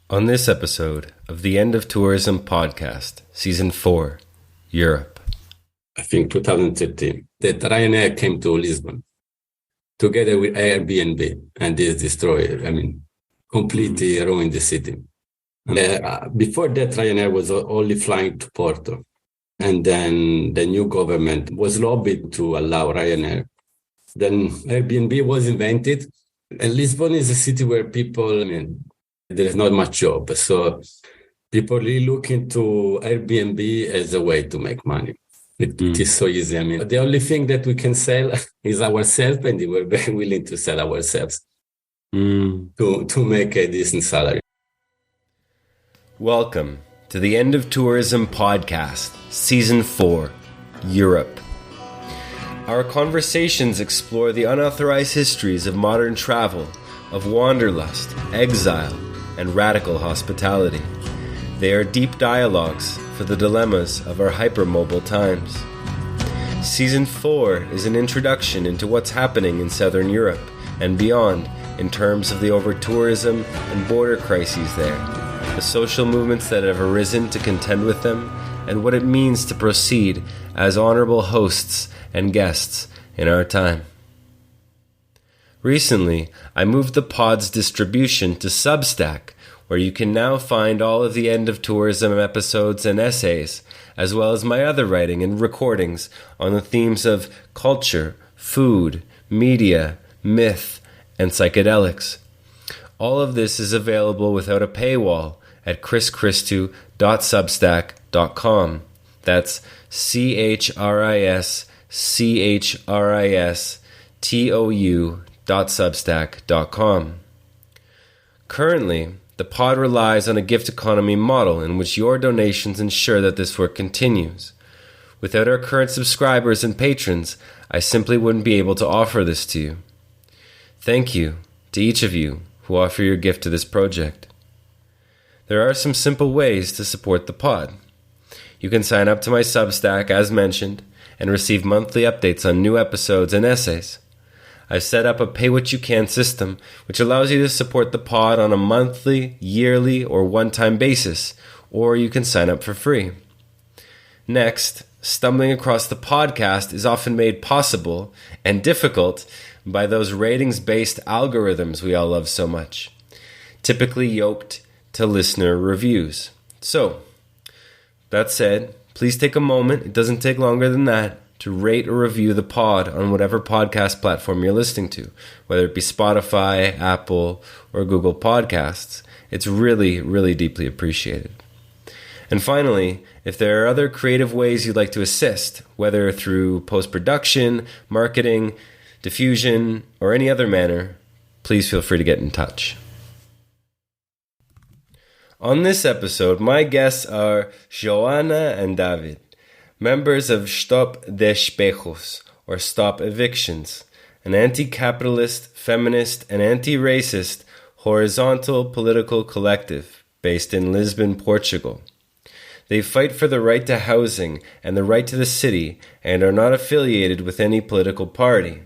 On this episode of the End of Tourism podcast, Season 4, Europe. I think 2013, that Ryanair came to Lisbon together with Airbnb, and this destroyed, completely ruined the city. Before that, Ryanair was only flying to Porto. And then the new government was lobbied to allow Ryanair. Then Airbnb was invented. And Lisbon is a city where people, there's not much job. So people really look into Airbnb as a way to make money. It is so easy. The only thing that we can sell is ourselves, and we're very willing to sell ourselves to make a decent salary. Welcome to the End of Tourism podcast, Season 4, Europe. Our conversations explore the unauthorized histories of modern travel, of wanderlust, exile, and radical hospitality. They are deep dialogues for the dilemmas of our hypermobile times. Season 4 is an introduction into what's happening in Southern Europe and beyond in terms of the over-tourism and border crises there, the social movements that have arisen to contend with them, and what it means to proceed as honorable hosts and guests in our time. Recently, I moved the pod's distribution to Substack, where you can now find all of the End of Tourism episodes and essays, as well as my other writing and recordings on the themes of culture, food, media, myth, and psychedelics. All of this is available without a paywall at chrischristou.substack.com. That's CHRISCHRISTOU.substack.com. Currently, the pod relies on a gift economy model in which your donations ensure that this work continues. Without our current subscribers and patrons, I simply wouldn't be able to offer this to you. Thank you to each of you who offer your gift to this project. There are some simple ways to support the pod. You can sign up to my Substack, as mentioned, and receive monthly updates on new episodes and essays. I've set up a pay-what-you-can system, which allows you to support the pod on a monthly, yearly, or one-time basis, or you can sign up for free. Next, stumbling across the podcast is often made possible and difficult by those ratings-based algorithms we all love so much, typically yoked to listener reviews. So, that said, please take a moment, it doesn't take longer than that, to rate or review the pod on whatever podcast platform you're listening to, whether it be Spotify, Apple, or Google Podcasts. It's really, really deeply appreciated. And finally, if there are other creative ways you'd like to assist, whether through post-production, marketing, diffusion, or any other manner, please feel free to get in touch. On this episode, my guests are Joanna and Davide, members of Stop Despejos, or Stop Evictions, an anti-capitalist, feminist, and anti-racist horizontal political collective based in Lisbon, Portugal. They fight for the right to housing and the right to the city and are not affiliated with any political party.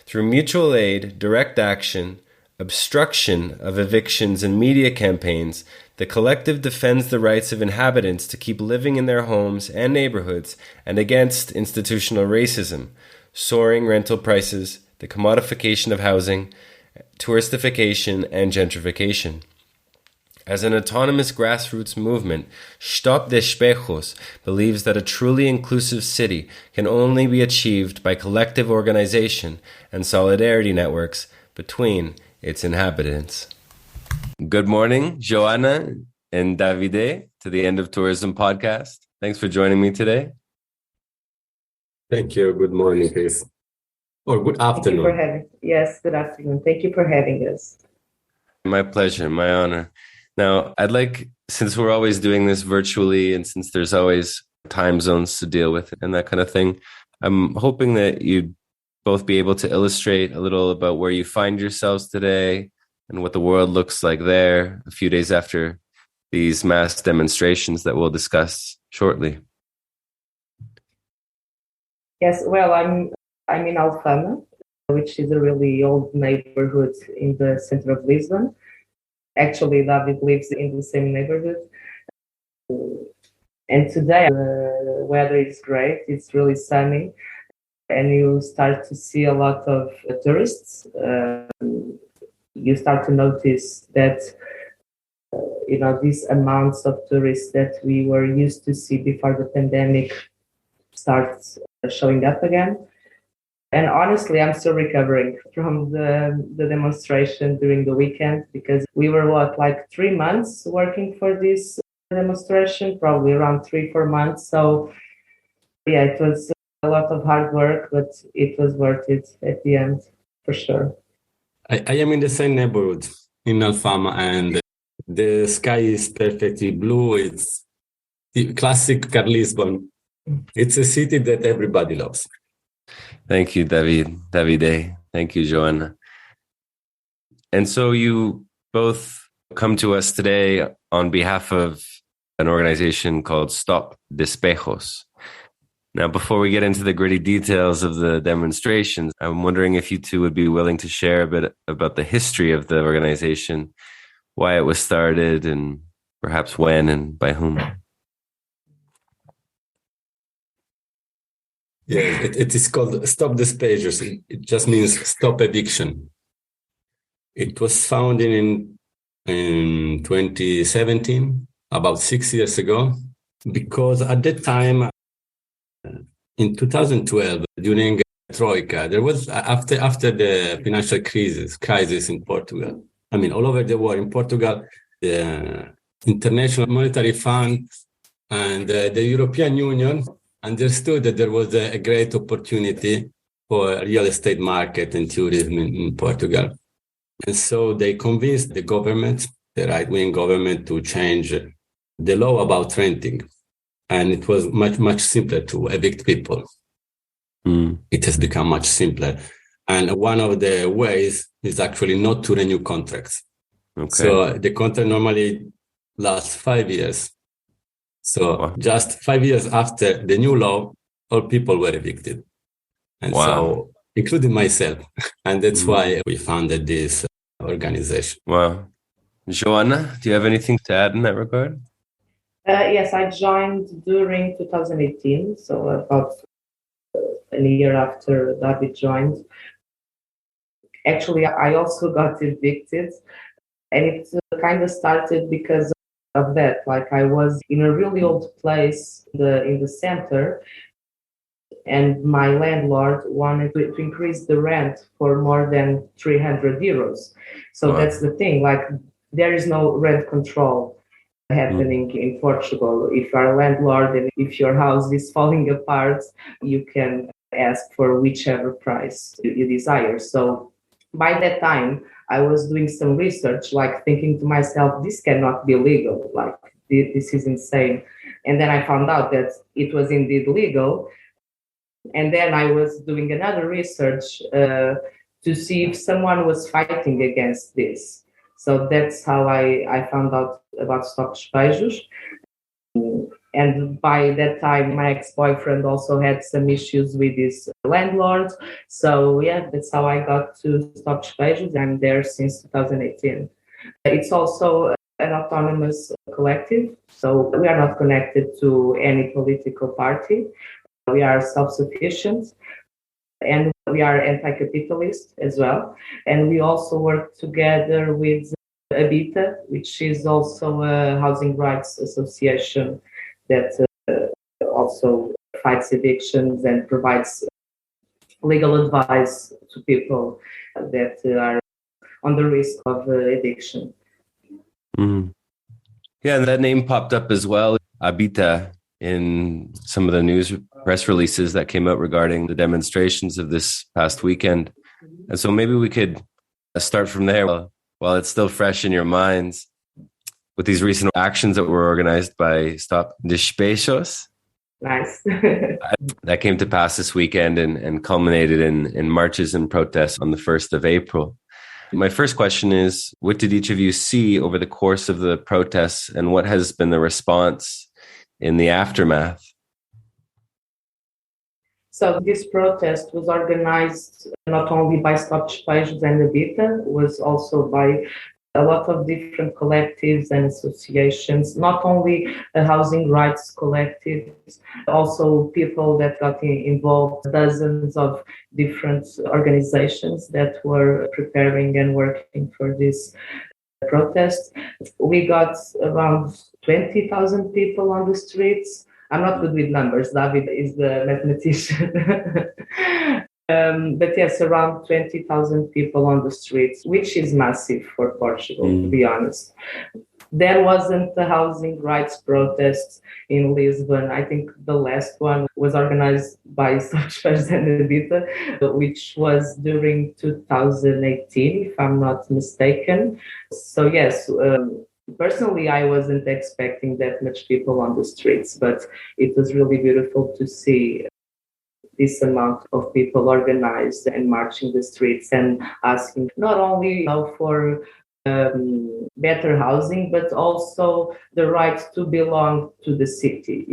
Through mutual aid, direct action, obstruction of evictions and media campaigns, the collective defends the rights of inhabitants to keep living in their homes and neighborhoods and against institutional racism, soaring rental prices, the commodification of housing, touristification, and gentrification. As an autonomous grassroots movement, Stop Despejos believes that a truly inclusive city can only be achieved by collective organization and solidarity networks between its inhabitants. Good morning, Joanna and Davide, to the End of Tourism podcast. Thanks for joining me today. Thank you. Good morning, Chris. Or good afternoon. Yes, good afternoon. Thank you for having us. My pleasure, my honor. Now, I'd like, since we're always doing this virtually and since there's always time zones to deal with and that kind of thing, I'm hoping that you'd both be able to illustrate a little about where you find yourselves today and what the world looks like there a few days after these mass demonstrations that we'll discuss shortly. Yes, well, I'm in Alfama, which is a really old neighborhood in the center of Lisbon. Actually, David lives in the same neighborhood. And today the weather is great. It's really sunny. And you start to see a lot of tourists. You start to notice that, these amounts of tourists that we were used to see before the pandemic starts showing up again. And honestly, I'm still recovering from the demonstration during the weekend because we were, 3 months working for this demonstration, probably around 3-4 months. So, yeah, it was a lot of hard work, but it was worth it at the end, for sure. I am in the same neighborhood in Alfama, and the sky is perfectly blue. It's the classic Lisbon. It's a city that everybody loves. Thank you, Davide. Thank you, Joanna. And so you both come to us today on behalf of an organization called Stop Despejos. Now, before we get into the gritty details of the demonstrations, I'm wondering if you two would be willing to share a bit about the history of the organization, why it was started, and perhaps when and by whom. Yeah, it is called Stop Despejos. It just means stop eviction. It was founded in 2017, about 6 years ago, because at that time, in 2012, during Troika, there was after the financial crisis in Portugal. I mean, all over the world. In Portugal, the International Monetary Fund and the European Union understood that there was a great opportunity for real estate market and tourism in Portugal. And so they convinced the government, the right-wing government, to change the law about renting. And it was much, much simpler to evict people. It has become much simpler. And one of the ways is actually not to renew contracts. Okay. So the contract normally lasts 5 years. So just 5 years after the new law, all people were evicted. And so, including myself. And that's why we founded this organization. Wow. Joanna, do you have anything to add in that regard? Yes, I joined during 2018, so about a year after David joined. Actually, I also got evicted, and it kind of started because of that. Like, I was in a really old place in the center, and my landlord wanted to increase the rent for more than 300 euros. So that's the thing. Like, there is no rent control happening in Portugal. If you are a landlord and if your house is falling apart, you can ask for whichever price you desire. So by that time, I was doing some research, like thinking to myself, this cannot be legal. Like, this is insane. And then I found out that it was indeed legal. And then I was doing another research to see if someone was fighting against this. So that's how I found out about Stop Despejos. And by that time, my ex-boyfriend also had some issues with his landlord. So yeah, that's how I got to Stop Despejos. I'm there since 2018. It's also an autonomous collective. So we are not connected to any political party. We are self-sufficient. And we are anti-capitalist as well. And we also work together with Habita, which is also a housing rights association that also fights evictions and provides legal advice to people that are on the risk of eviction. Yeah, and that name popped up as well, Habita, in some of the news press releases that came out regarding the demonstrations of this past weekend. And so maybe we could start from there while it's still fresh in your minds with these recent actions that were organized by Stop Despejos. Nice. That came to pass this weekend and culminated in marches and protests on the 1st of April. My first question is, what did each of you see over the course of the protests, and what has been the response in the aftermath? So this protest was organized not only by Stop Despejos and Habita, was also by a lot of different collectives and associations, not only housing rights collectives, also people that got involved, dozens of different organizations that were preparing and working for this protest. We got around 20,000 people on the streets. I'm not good with numbers. David is the mathematician. But yes, around 20,000 people on the streets, which is massive for Portugal, to be honest. There wasn't the housing rights protests in Lisbon. I think the last one was organized by Stop Despejos and Davide, which was during 2018, if I'm not mistaken. So yes, personally, I wasn't expecting that much people on the streets, but it was really beautiful to see this amount of people organized and marching the streets and asking not only for better housing, but also the right to belong to the city,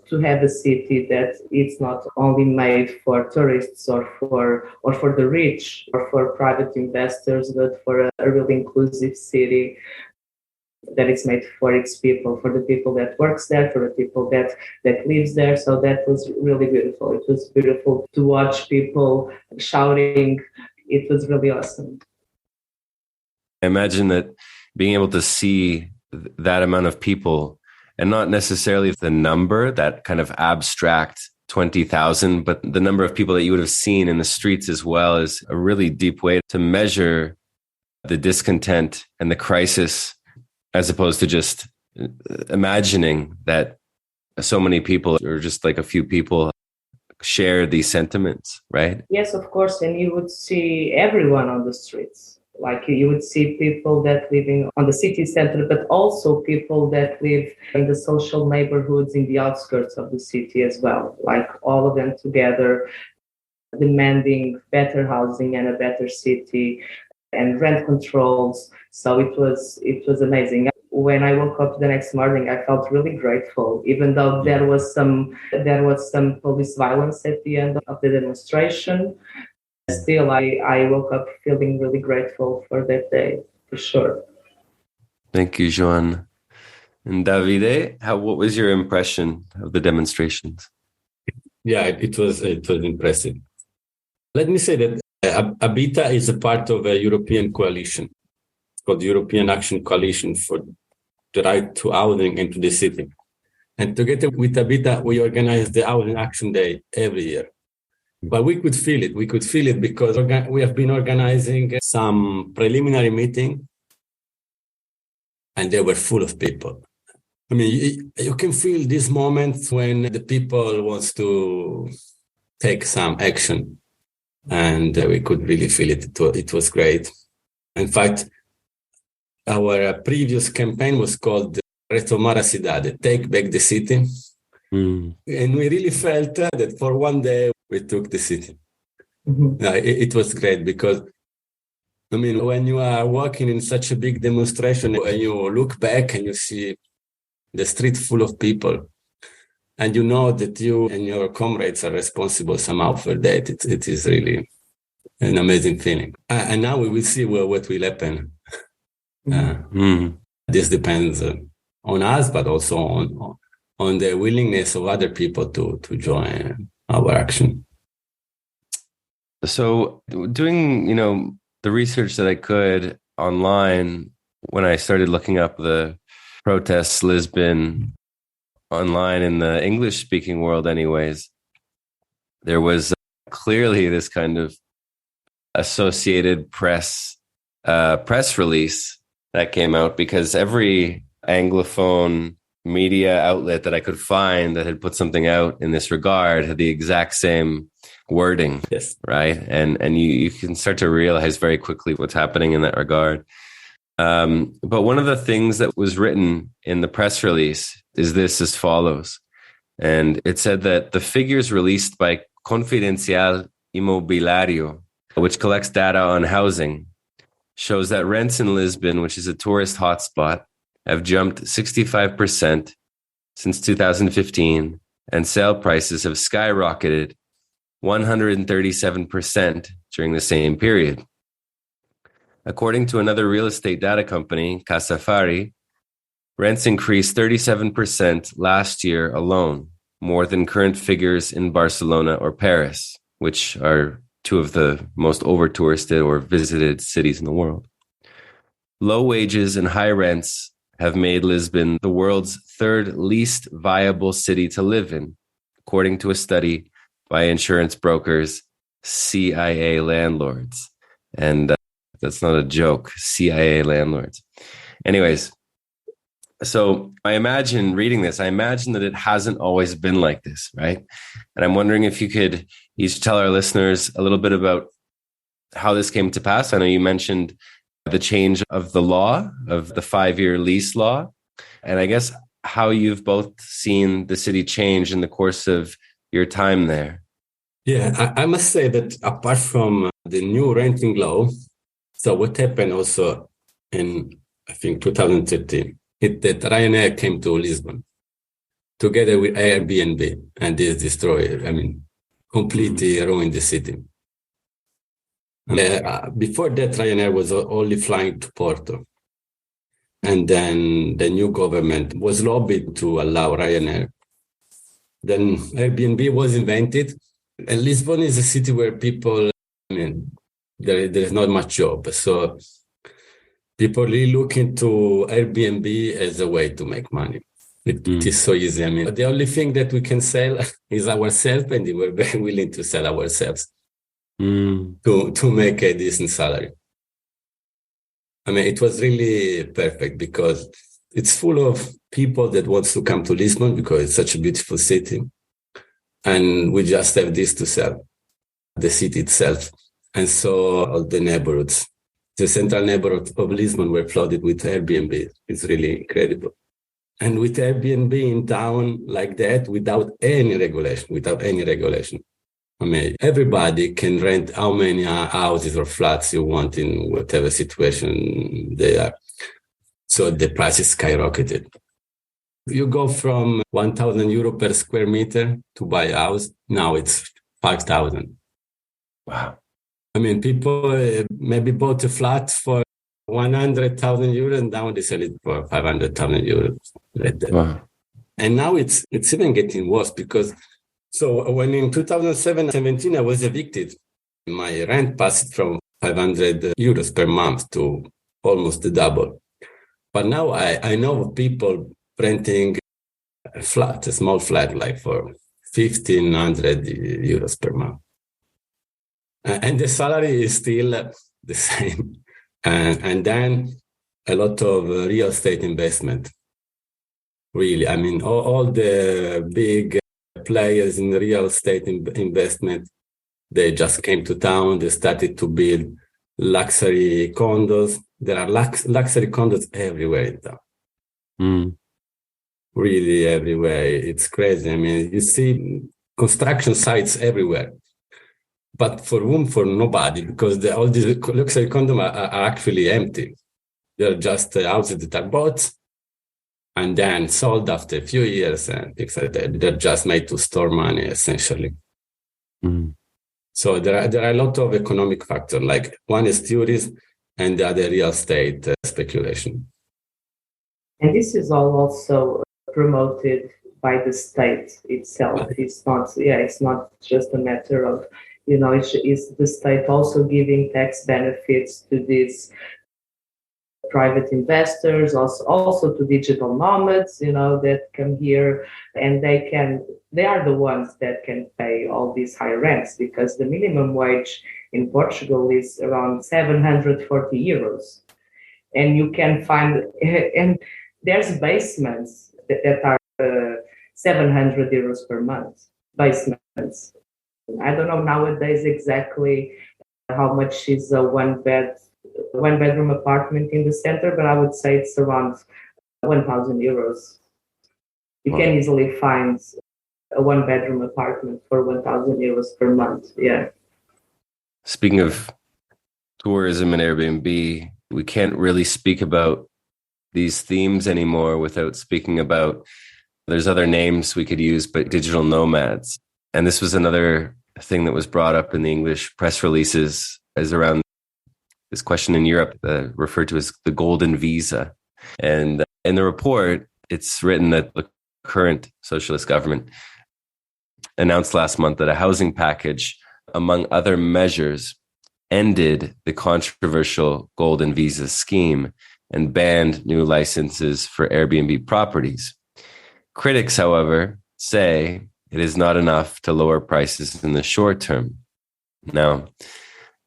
to have a city that it's not only made for tourists or for the rich or for private investors, but for a really inclusive city that it's made for its people, for the people that works there, for the people that lives there. So that was really beautiful. It was beautiful to watch people shouting. It was really awesome. I imagine that being able to see that amount of people, and not necessarily the number, that kind of abstract 20,000, but the number of people that you would have seen in the streets as well, is a really deep way to measure the discontent and the crisis, as opposed to just imagining that so many people, or just like a few people, share these sentiments, right? Yes, of course. And you would see everyone on the streets. Like you would see people that living on the city center, but also people that live in the social neighborhoods in the outskirts of the city as well. Like all of them together, demanding better housing and a better city and rent controls. So it was amazing. When I woke up the next morning, I felt really grateful, even though there was some police violence at the end of the demonstration. Still, I woke up feeling really grateful for that day, for sure. Thank you, Joanne. And Davide, what was your impression of the demonstrations? Yeah, it was impressive. Let me say that Habita is a part of a European coalition. It's called the European Action Coalition for the Right to Housing and to the City. And together with Habita, we organize the Housing Action Day every year. But we could feel it. We could feel it because we have been organizing some preliminary meeting, and they were full of people. I mean, you can feel these moments when the people wants to take some action, and we could really feel it. It was great. In fact, our previous campaign was called Retomar a Cidade, Take Back the City. And we really felt that for one day we took the city. It was great because, I mean, when you are walking in such a big demonstration and you look back and you see the street full of people, and you know that you and your comrades are responsible somehow for that, it is really an amazing feeling. And now we will see what will happen. This depends on us, but also on the willingness of other people to join our action. So doing, the research that I could online, when I started looking up the protests, Lisbon, online in the English-speaking world anyways, there was clearly this kind of Associated Press release that came out, because every Anglophone media outlet that I could find that had put something out in this regard had the exact same wording. Yes. Right. And you can start to realize very quickly what's happening in that regard. But one of the things that was written in the press release is this as follows. And it said that the figures released by Confidencial Imobiliario, which collects data on housing, shows that rents in Lisbon, which is a tourist hotspot, have jumped 65% since 2015, and sale prices have skyrocketed 137% during the same period. According to another real estate data company, Casafari, rents increased 37% last year alone, more than current figures in Barcelona or Paris, which are two of the most over-touristed or visited cities in the world. Low wages and high rents have made Lisbon the world's third least viable city to live in, according to a study by insurance brokers CIA Landlords. And that's not a joke, CIA Landlords. Anyways, so I imagine reading this, I imagine that it hasn't always been like this, right? And I'm wondering if you could each tell our listeners a little bit about how this came to pass. I know you mentioned the change of the law, of the 5-year lease law, and I guess how you've both seen the city change in the course of your time there. Yeah, I must say that apart from the new renting law, so what happened also in, I think, 2013, that Ryanair came to Lisbon together with Airbnb, and this destroyed, completely ruined the city. Before that, Ryanair was only flying to Porto. And then the new government was lobbied to allow Ryanair. Then Airbnb was invented. And Lisbon is a city where people, there is not much job. So people really look into Airbnb as a way to make money. It is so easy. The only thing that we can sell is ourselves, and we're very willing to sell ourselves to make a decent salary. It was really perfect because it's full of people that wants to come to Lisbon because it's such a beautiful city. And we just have this to sell, the city itself. And so all the neighborhoods, the central neighborhood of Lisbon were flooded with Airbnb. It's really incredible. And with Airbnb in town like that, without any regulation, everybody can rent how many houses or flats you want in whatever situation they are. So the prices skyrocketed. You go from 1,000 euro per square meter to buy a house. Now it's 5,000. Wow. People maybe bought a flat for 100,000 euros and now they sell it for 500,000 euros. Like that. Wow. And now it's even getting worse because when in 2017 I was evicted, my rent passed from 500 euros per month to almost the double. But now I know of people renting a small flat, like for 1,500 euros per month. And the salary is still the same. And then a lot of real estate investment. Really, all the big players in real estate investment, they just came to town. They started to build luxury condos. There are luxury condos everywhere in town. Really everywhere. It's crazy. You see construction sites everywhere. But for whom? For nobody, because all these luxury condos are actually empty. They're just houses that are bought and then sold after a few years and things like that. They're just made to store money, essentially. So there are a lot of economic factors. Like one is tourism and the other real estate speculation. And this is all also promoted by the state itself. It's not just a matter of, it's the state also giving tax benefits to these private investors, also to digital nomads, that come here, and they are the ones that can pay all these high rents because the minimum wage in Portugal is around 740 euros. And you can find, and there's basements that are 700 euros per month, basements. I don't know nowadays exactly how much is a one bedroom apartment in the center, but I would say it's around 1,000 euros. You can easily find a one bedroom apartment for 1,000 euros per month. Yeah. Speaking of tourism and Airbnb, we can't really speak about these themes anymore without speaking about, there's other names we could use, but digital nomads. And this was another thing that was brought up in the English press releases, is around this question in Europe referred to as the golden visa. And in the report, it's written that the current socialist government announced last month that a housing package, among other measures, ended the controversial golden visa scheme and banned new licenses for Airbnb properties. Critics, however, say it is not enough to lower prices in the short term. Now,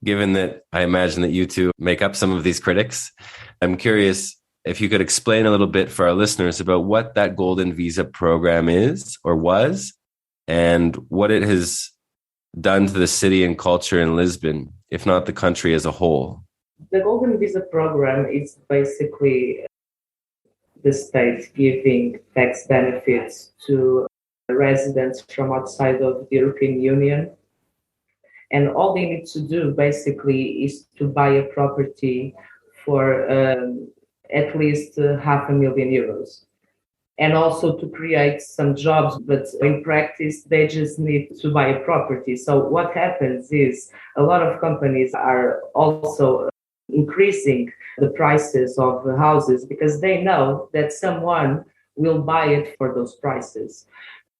given that I imagine that you two make up some of these critics, I'm curious if you could explain a little bit for our listeners about what that golden visa program is or was, and what it has done to the city and culture in Lisbon, if not the country as a whole. The golden visa program is basically the state giving tax benefits to residents from outside of the European Union. And all they need to do basically is to buy a property for at least €500,000. And also to create some jobs, but in practice, they just need to buy a property. So what happens is a lot of companies are also increasing the prices of the houses because they know that someone will buy it for those prices.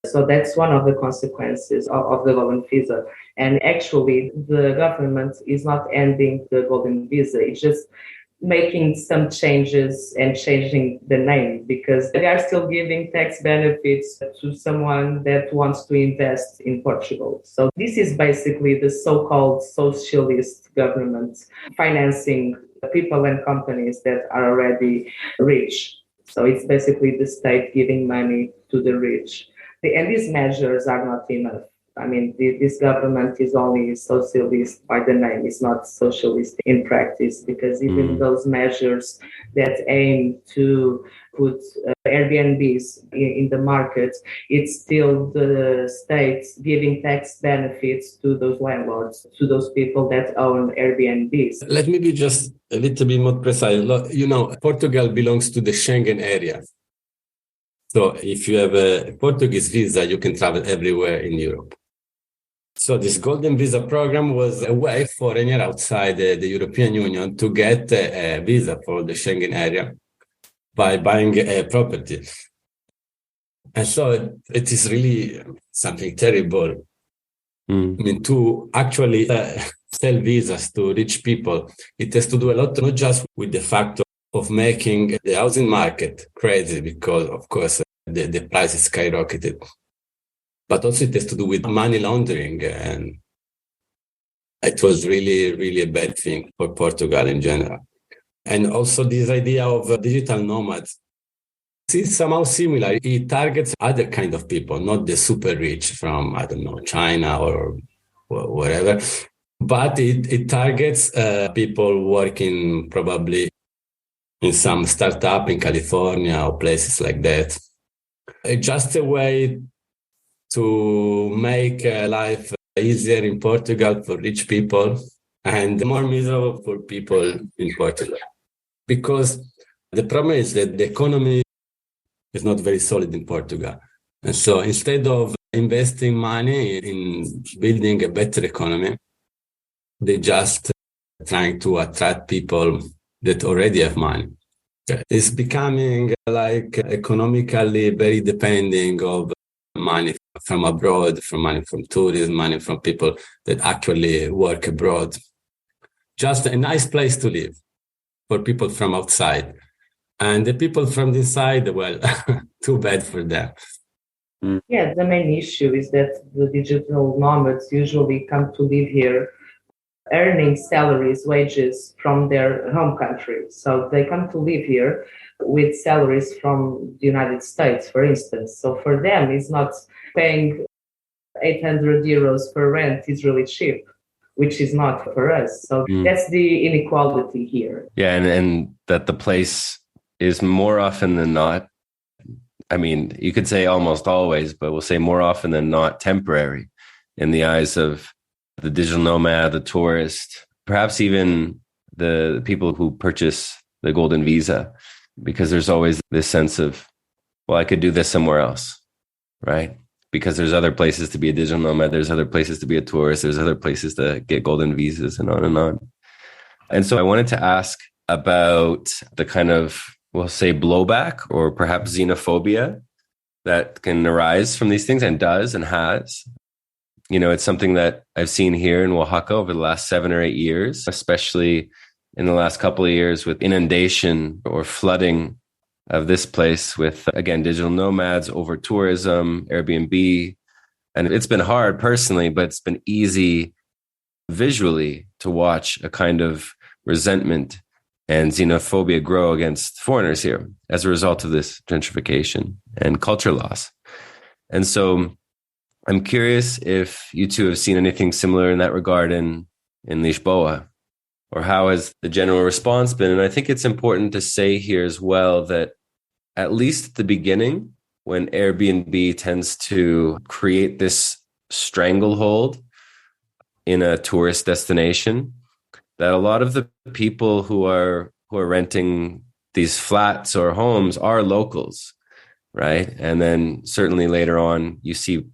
So that's one of the consequences of the golden visa. And actually, the government is not ending the golden visa. It's just making some changes and changing the name because they are still giving tax benefits to someone that wants to invest in Portugal. So this is basically the so-called socialist government financing people and companies that are already rich. So it's basically the state giving money to the rich. And these measures are not enough. I mean, this government is only socialist by the name. It's not socialist in practice because even those measures that aim to put Airbnbs in the market, it's still the state giving tax benefits to those landlords, to those people that own Airbnbs. Let me be just a little bit more precise. You know, Portugal belongs to the Schengen area. So if you have a Portuguese visa, you can travel everywhere in Europe. So this golden visa program was a way for anyone outside the European Union to get a visa for the Schengen area by buying a property. And so it is really something terrible. I mean, to actually sell visas to rich people, it has to do a lot, not just with the fact of making the housing market crazy because, of course, the price is skyrocketed. But also it has to do with money laundering. And it was really, really a bad thing for Portugal in general. And also this idea of digital nomads. It's somehow similar. It targets other kind of people, not the super rich from, I don't know, China or wherever. But it targets people working probably in some startup in California or places like that. It's just a way to make life easier in Portugal for rich people and more miserable for people in Portugal. Because the problem is that the economy is not very solid in Portugal. And so instead of investing money in building a better economy, they just trying to attract people that already have money. It's becoming like economically very depending of money from abroad, from money from tourism, money from people that actually work abroad. Just a nice place to live for people from outside. And the people from the inside, well, too bad for them. Yeah, the main issue is that the digital nomads usually come to live here earning salaries, wages from their home country. So they come to live here with salaries from the United States, for instance. So for them, it's not paying €800 for rent is really cheap, which is not for us. So that's the inequality here. Yeah, and that the place is more often than not, I mean, you could say almost always, but we'll say more often than not temporary in the eyes of the digital nomad, the tourist, perhaps even the people who purchase the golden visa, because there's always this sense of, well, I could do this somewhere else, right? Because there's other places to be a digital nomad, there's other places to be a tourist, there's other places to get golden visas and on and on. And so I wanted to ask about the kind of, we'll say, blowback or perhaps xenophobia that can arise from these things and does and has. It's something that I've seen here in Oaxaca over the last 7 or 8 years, especially in the last couple of years with inundation or flooding of this place with, again, digital nomads, over tourism, Airbnb. And it's been hard personally, but it's been easy visually to watch a kind of resentment and xenophobia grow against foreigners here as a result of this gentrification and culture loss. And so I'm curious if you two have seen anything similar in that regard in Lisboa, or how has the general response been? And I think it's important to say here as well that at least at the beginning, when Airbnb tends to create this stranglehold in a tourist destination, that a lot of the people who are renting these flats or homes are locals, right? And then certainly later on, you see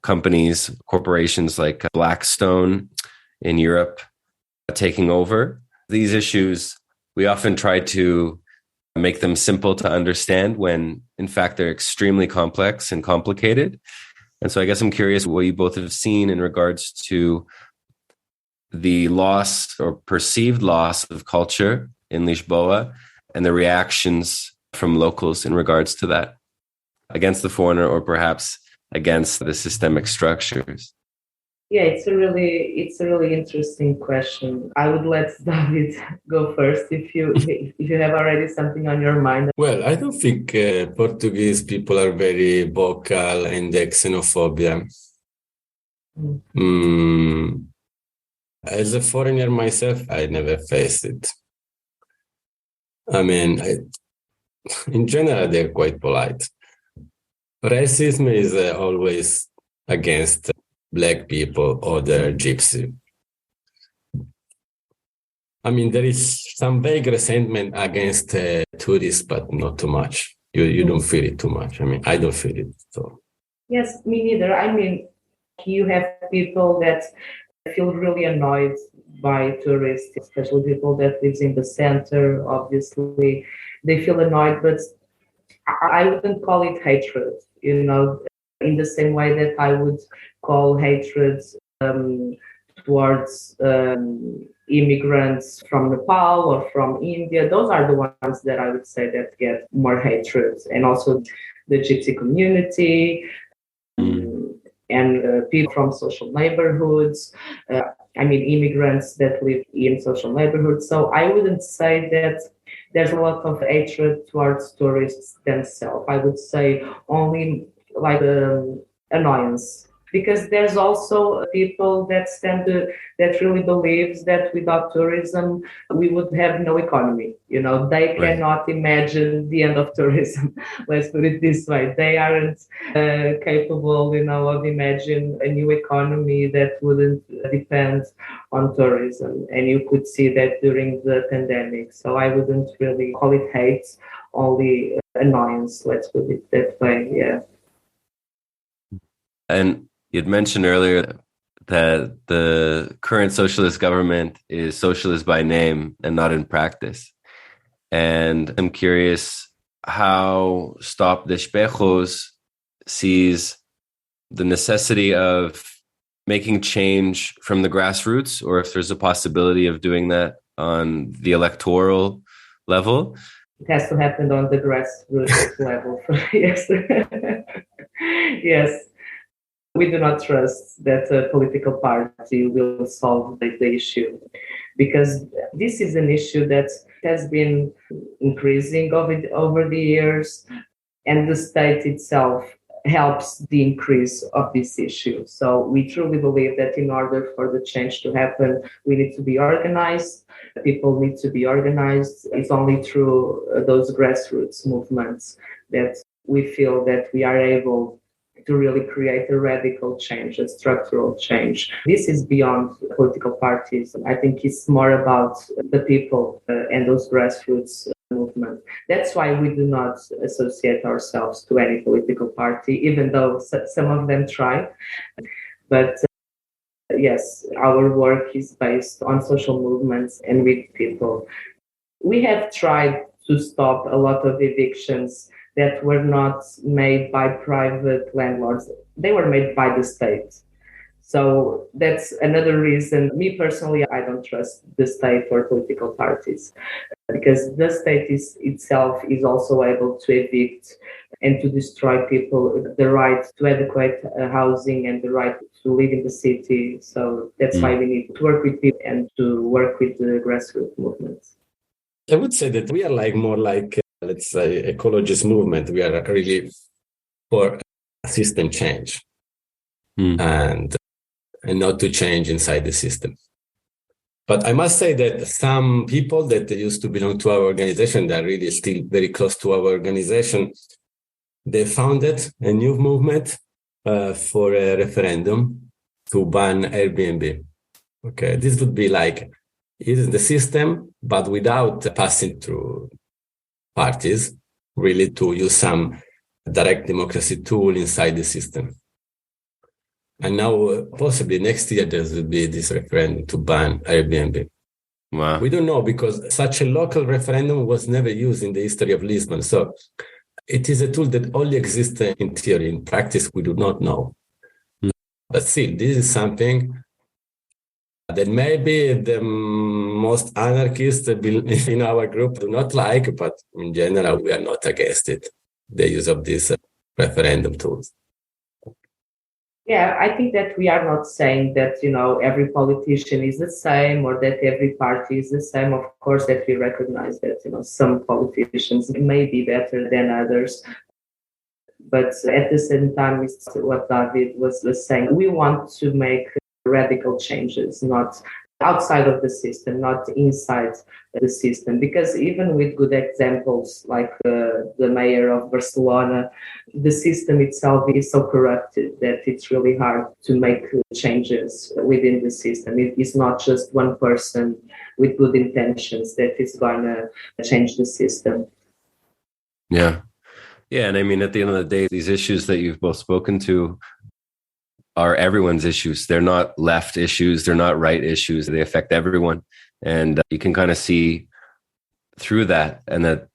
companies, corporations like Blackstone in Europe taking over. These issues, we often try to make them simple to understand when in fact they're extremely complex and complicated. And so I guess I'm curious what you both have seen in regards to the loss or perceived loss of culture in Lisboa and the reactions from locals in regards to that against the foreigner or perhaps against the systemic structures. Yeah, it's a really interesting question. I would let David go first if you have already something on your mind. Well, I don't think Portuguese people are very vocal in the xenophobia. As a foreigner myself, I never faced it. I mean, in general, they're quite polite. Racism is always against Black people or the gypsy. I mean, there is some vague resentment against tourists, but not too much. You don't feel it too much. I mean, I don't feel it. So yes, me neither. I mean, you have people that feel really annoyed by tourists, especially people that lives in the center. Obviously, they feel annoyed, but I wouldn't call it hatred. In the same way that I would call hatred towards immigrants from Nepal or from India. Those are the ones that I would say that get more hatred. And also the gypsy community and people from social neighborhoods. Immigrants that live in social neighborhoods. So I wouldn't say that there's a lot of hatred towards tourists themselves. I would say only like annoyance, because there's also people that really believes that without tourism we would have no economy. They cannot imagine the end of tourism. Let's put it this way: they aren't capable, of imagining a new economy that wouldn't depend on tourism. And you could see that during the pandemic. So I wouldn't really call it hate, only annoyance. Let's put it that way. Yeah. And you'd mentioned earlier that the current socialist government is socialist by name and not in practice. And I'm curious how Stop Despejos sees the necessity of making change from the grassroots, or if there's a possibility of doing that on the electoral level. It has to happen on the grassroots level. Yes. Yes. We do not trust that a political party will solve the issue, because this is an issue that has been increasing over the years, and the state itself helps the increase of this issue. So we truly believe that in order for the change to happen, we need to be organized. People need to be organized. It's only through those grassroots movements that we feel that we are able to really create a radical change, a structural change. This is beyond political parties. I think it's more about the people and those grassroots movement. That's why we do not associate ourselves to any political party, even though some of them try. But yes, our work is based on social movements and with people. We have tried to stop a lot of evictions that were not made by private landlords. They were made by the state. So that's another reason. Me personally, I don't trust the state or political parties because the state itself is also able to evict and to destroy people the right to adequate housing and the right to live in the city. So that's why we need to work with people and to work with the grassroots movements. I would say that we are more like, let's say, ecologist movement. We are really for system change and not to change inside the system. But I must say that some people that used to belong to our organization, that are really still very close to our organization, they founded a new movement for a referendum to ban Airbnb. Okay, this would be like, it is the system, but without passing through parties, really to use some direct democracy tool inside the system. And now, possibly next year, there will be this referendum to ban Airbnb. Wow. We don't know because such a local referendum was never used in the history of Lisbon. So it is a tool that only exists in theory. In practice, we do not know. But still, this is something that maybe the most anarchists in our group do not like, but in general, we are not against it, the use of these referendum tools. Yeah, I think that we are not saying that, every politician is the same or that every party is the same. Of course, that we recognize that, some politicians may be better than others. But at the same time, it's what David was saying. We want to make radical changes, not outside of the system, not inside the system. Because even with good examples like the mayor of Barcelona, the system itself is so corrupted that it's really hard to make changes within the system. It is not just one person with good intentions that is going to change the system. Yeah. Yeah. And I mean, at the end of the day, these issues that you've both spoken to are everyone's issues. They're not left issues. They're not right issues. They affect everyone. And you can kind of see through that, and that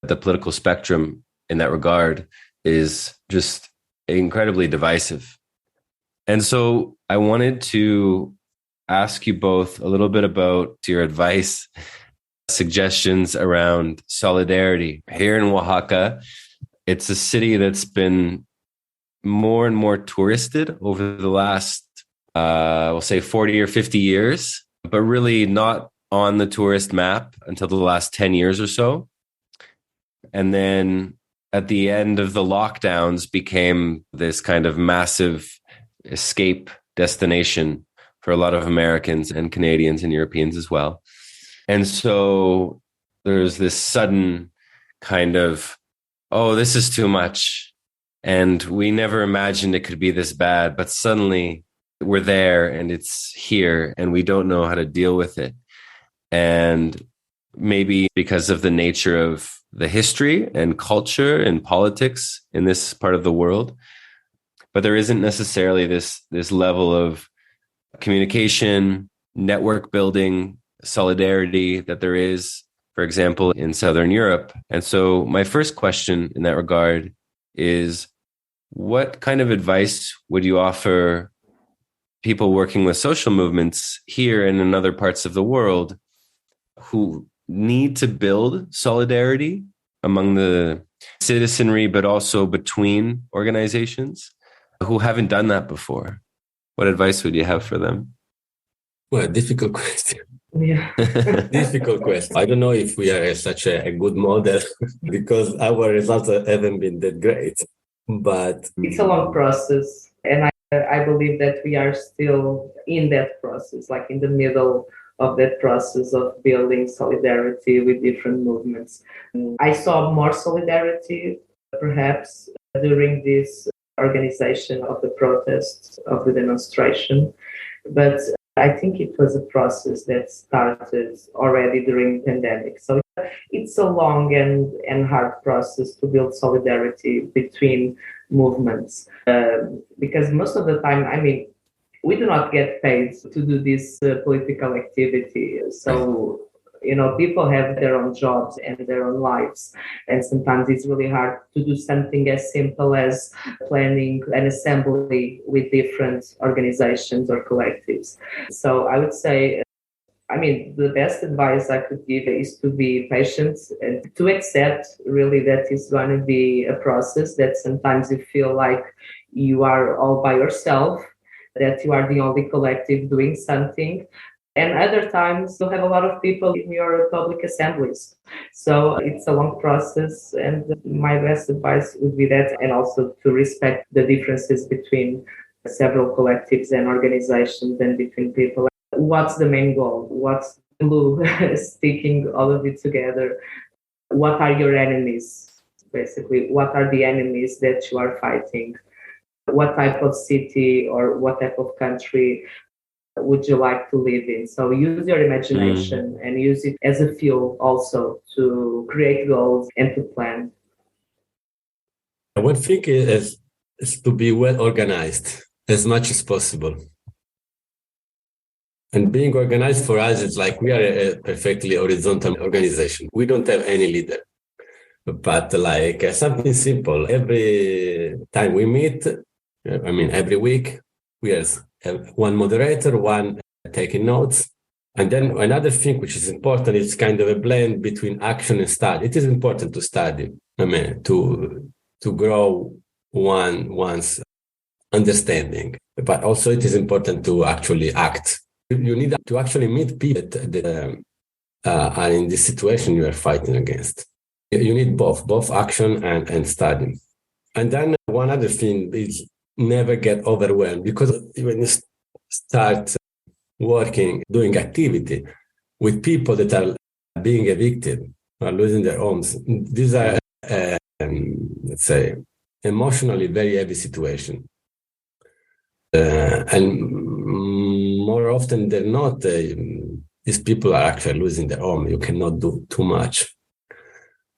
the political spectrum in that regard is just incredibly divisive. And so I wanted to ask you both a little bit about your advice, suggestions around solidarity. Here in Oaxaca, it's a city that's been more and more touristed over the last, we'll say 40 or 50 years, but really not on the tourist map until the last 10 years or so. And then at the end of the lockdowns became this kind of massive escape destination for a lot of Americans and Canadians and Europeans as well. And so there's this sudden kind of, oh, this is too much. And we never imagined it could be this bad, but suddenly we're there and it's here and we don't know how to deal with it. And maybe because of the nature of the history and culture and politics in this part of the world, but there isn't necessarily this level of communication, network building, solidarity that there is, for example, in Southern Europe. And so my first question in that regard is, what kind of advice would you offer people working with social movements here and in other parts of the world who need to build solidarity among the citizenry, but also between organizations who haven't done that before? What advice would you have for them? Well, difficult question. Yeah. Difficult question. I don't know if we are such a good model because our results haven't been that great. But it's a long process. And I believe that we are still in that process, like in the middle of that process of building solidarity with different movements. I saw more solidarity, perhaps, during this organization of the protests, of the demonstration. But I think it was a process that started already during the pandemic. So it's a long and hard process to build solidarity between movements. Because most of the time, we do not get paid to do this political activity. So, people have their own jobs and their own lives. And sometimes it's really hard to do something as simple as planning an assembly with different organizations or collectives. So I would say, the best advice I could give is to be patient and to accept really that it's going to be a process, that sometimes you feel like you are all by yourself, that you are the only collective doing something. And other times you'll have a lot of people in your public assemblies. So it's a long process. And my best advice would be that, and also to respect the differences between several collectives and organizations and between people. What's the main goal? What's the glue sticking all of it together? What are your enemies? Basically, what are the enemies that you are fighting? What type of city or what type of country would you like to live in? So use your imagination and use it as a fuel also to create goals and to plan. One thing is to be well organized as much as possible. And being organized for us is like we are a perfectly horizontal organization. We don't have any leader. But like something simple, every time we meet, every week, we have one moderator, one taking notes. And then another thing which is important is kind of a blend between action and study. It is important to study, to grow one's understanding. But also it is important to actually act. You need to actually meet people that are in this situation you are fighting against. You need both action and study. And then one other thing is never get overwhelmed, because when you start working, doing activity with people that are being evicted or losing their homes, these are, let's say, emotionally very heavy situation. And more often than not, these people are actually losing their home. You cannot do too much.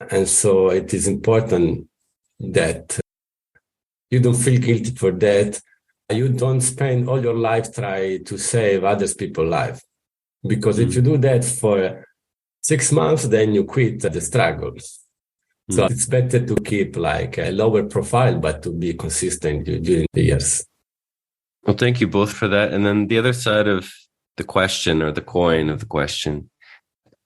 And so it is important that you don't feel guilty for that. You don't spend all your life trying to save others people's lives. Because if you do that for 6 months, then you quit the struggle. So it's better to keep like a lower profile, but to be consistent during the years. Well, thank you both for that. And then the other side of the question, or the coin of the question.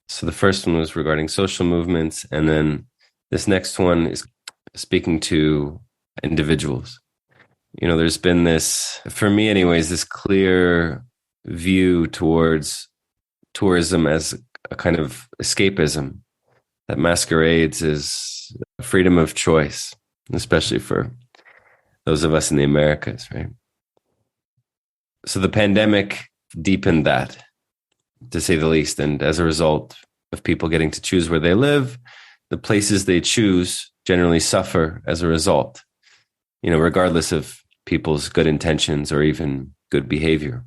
So the first one was regarding social movements. And then this next one is speaking to individuals. There's been this, for me anyways, this clear view towards tourism as a kind of escapism that masquerades as freedom of choice, especially for those of us in the Americas, right? So the pandemic deepened that, to say the least. And as a result of people getting to choose where they live, the places they choose generally suffer as a result, regardless of people's good intentions or even good behavior.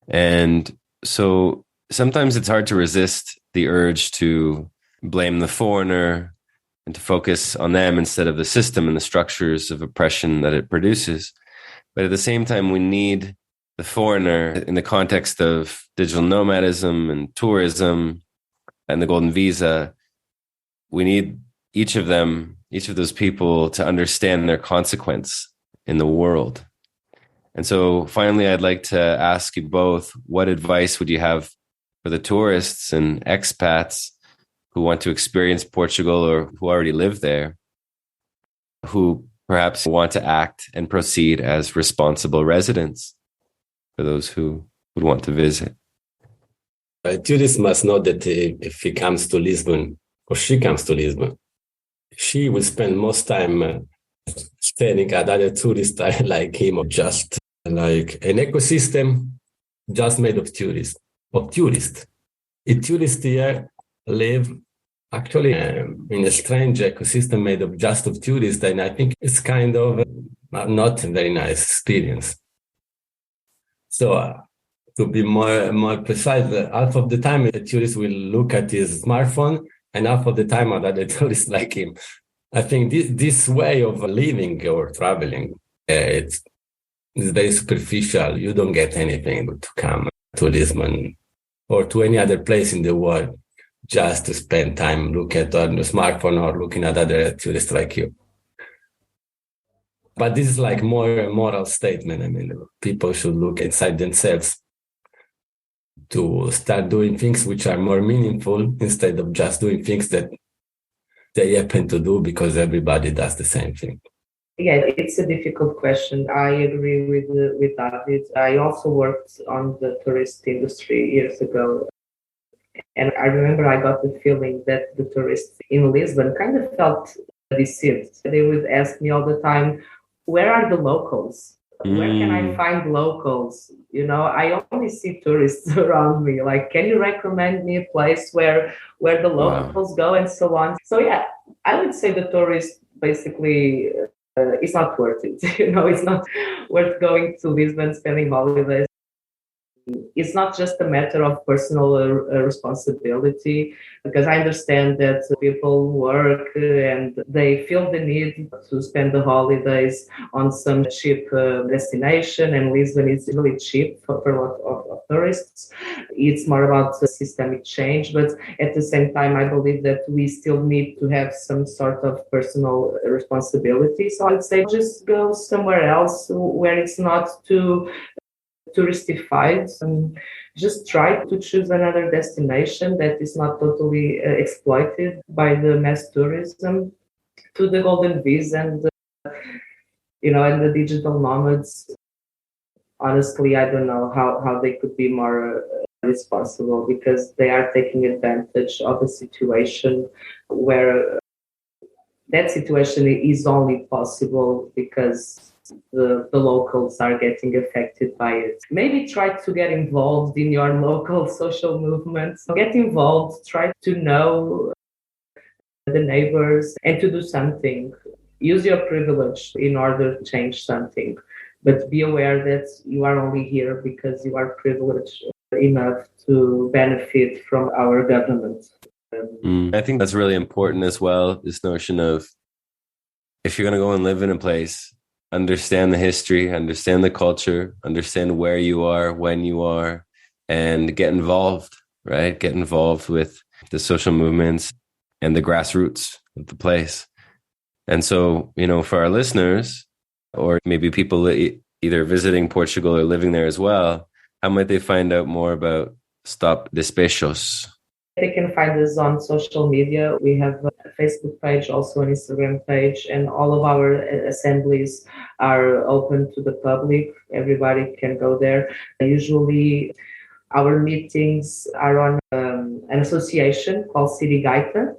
And so sometimes it's hard to resist the urge to blame the foreigner and to focus on them instead of the system and the structures of oppression that it produces. But at the same time, we need the foreigner in the context of digital nomadism and tourism and the golden visa. We need each of those people to understand their consequence in the world. And so finally, I'd like to ask you both, what advice would you have for the tourists and expats who want to experience Portugal or who already live there, who perhaps want to act and proceed as responsible residents, for those who would want to visit? A tourist must know that if he comes to Lisbon, or she comes to Lisbon, she will spend most time staring at other tourists like him, or just like an ecosystem just made of tourists. If tourists here live actually in a strange ecosystem made of just of tourists, then I think it's kind of not a very nice experience. So to be more precise, half of the time a tourist will look at his smartphone, and half of the time other tourists like him. I think this way of living or traveling, it's is very superficial. You don't get anything to come to Lisbon or to any other place in the world just to spend time looking at on your smartphone or looking at other tourists like you. But this is like more a moral statement. I mean, people should look inside themselves to start doing things which are more meaningful instead of just doing things that they happen to do because everybody does the same thing. Yeah, it's a difficult question. I agree with David. I also worked on the tourist industry years ago. And I remember I got the feeling that the tourists in Lisbon kind of felt deceived. They would ask me all the time, where are the locals? Where can I find locals? You know, I only see tourists around me. Like, can you recommend me a place where the locals go and so on? So yeah, I would say the tourist basically it's not worth it. You know, it's not worth going to Lisbon, spending holidays. It's not just a matter of personal responsibility, because I understand that people work and they feel the need to spend the holidays on some cheap destination, and Lisbon is really cheap for a lot of tourists. It's more about systemic change, but at the same time, I believe that we still need to have some sort of personal responsibility. So I'd say just go somewhere else where it's not too touristified. Just try to choose another destination that is not totally exploited by the mass tourism. To the golden visa and and the digital nomads, honestly, I don't know how they could be more responsible, because they are taking advantage of a situation where that situation is only possible because the locals are getting affected by it. Maybe try to get involved in your local social movements. Get involved, try to know the neighbors and to do something. Use your privilege in order to change something. But be aware that you are only here because you are privileged enough to benefit from our government. I think that's really important as well, this notion of, if you're going to go and live in a place, understand the history, understand the culture, understand where you are, when you are, and get involved, right? Get involved with the social movements and the grassroots of the place. And so, for our listeners, or maybe people either visiting Portugal or living there as well, how might they find out more about Stop Despejos? They can find us on social media. We have a Facebook page, also an Instagram page, and all of our assemblies are open to the public. Everybody can go there. Usually our meetings are on an association called City Gaita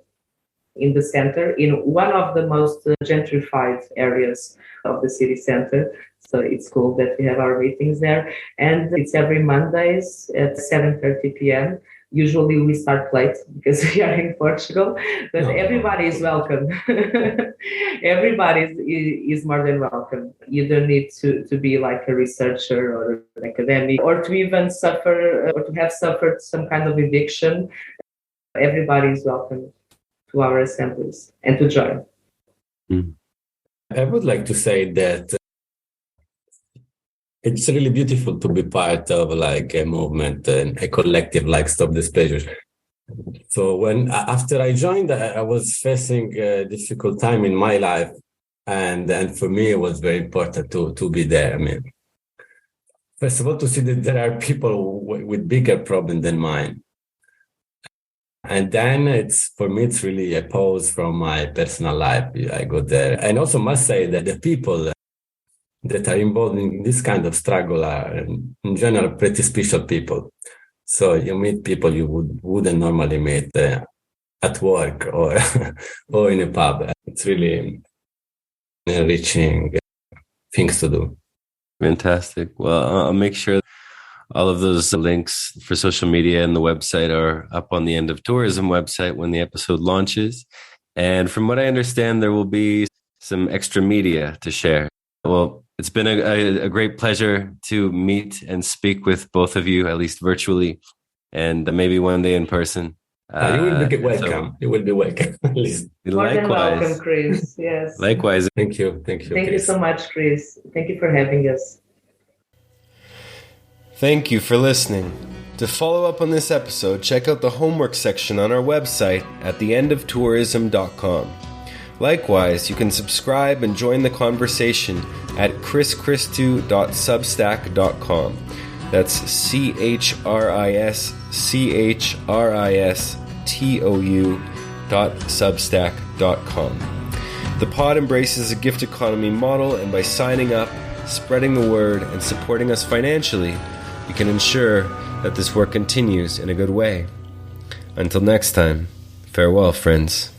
in the center, in one of the most gentrified areas of the city center. So it's cool that we have our meetings there. And it's every Mondays at 7:30 p.m. Usually we start late because we are in Portugal, but everybody is welcome. Everybody is more than welcome. You don't need to be like a researcher or an academic, or to even suffer or to have suffered some kind of eviction. Everybody is welcome to our assemblies and to join. I would like to say that it's really beautiful to be part of like a movement and a collective like Stop Despejos. So after I joined, I was facing a difficult time in my life, and for me it was very important to be there. I mean, first of all, to see that there are people with bigger problems than mine, and then for me it's really a pause from my personal life. I go there, and also must say that the people that are involved in this kind of struggle are, in general, pretty special people. So you meet people you wouldn't normally meet at work or or in a pub. It's really enriching things to do. Fantastic. Well, I'll make sure all of those links for social media and the website are up on the End of Tourism website when the episode launches. And from what I understand, there will be some extra media to share. Well, it's been a great pleasure to meet and speak with both of you, at least virtually, and maybe one day in person. You will be welcome. You will be welcome. At least. More than welcome, Chris. Yes. Likewise. Thank you. Thank you so much, Chris. Thank you for having us. Thank you for listening. To follow up on this episode, check out the homework section on our website at theendofTourism.com. Likewise, you can subscribe and join the conversation at chrischristou.substack.com. That's CHRISCHRISTOU.substack.com. The pod embraces a gift economy model, and by signing up, spreading the word, and supporting us financially, you can ensure that this work continues in a good way. Until next time, farewell, friends.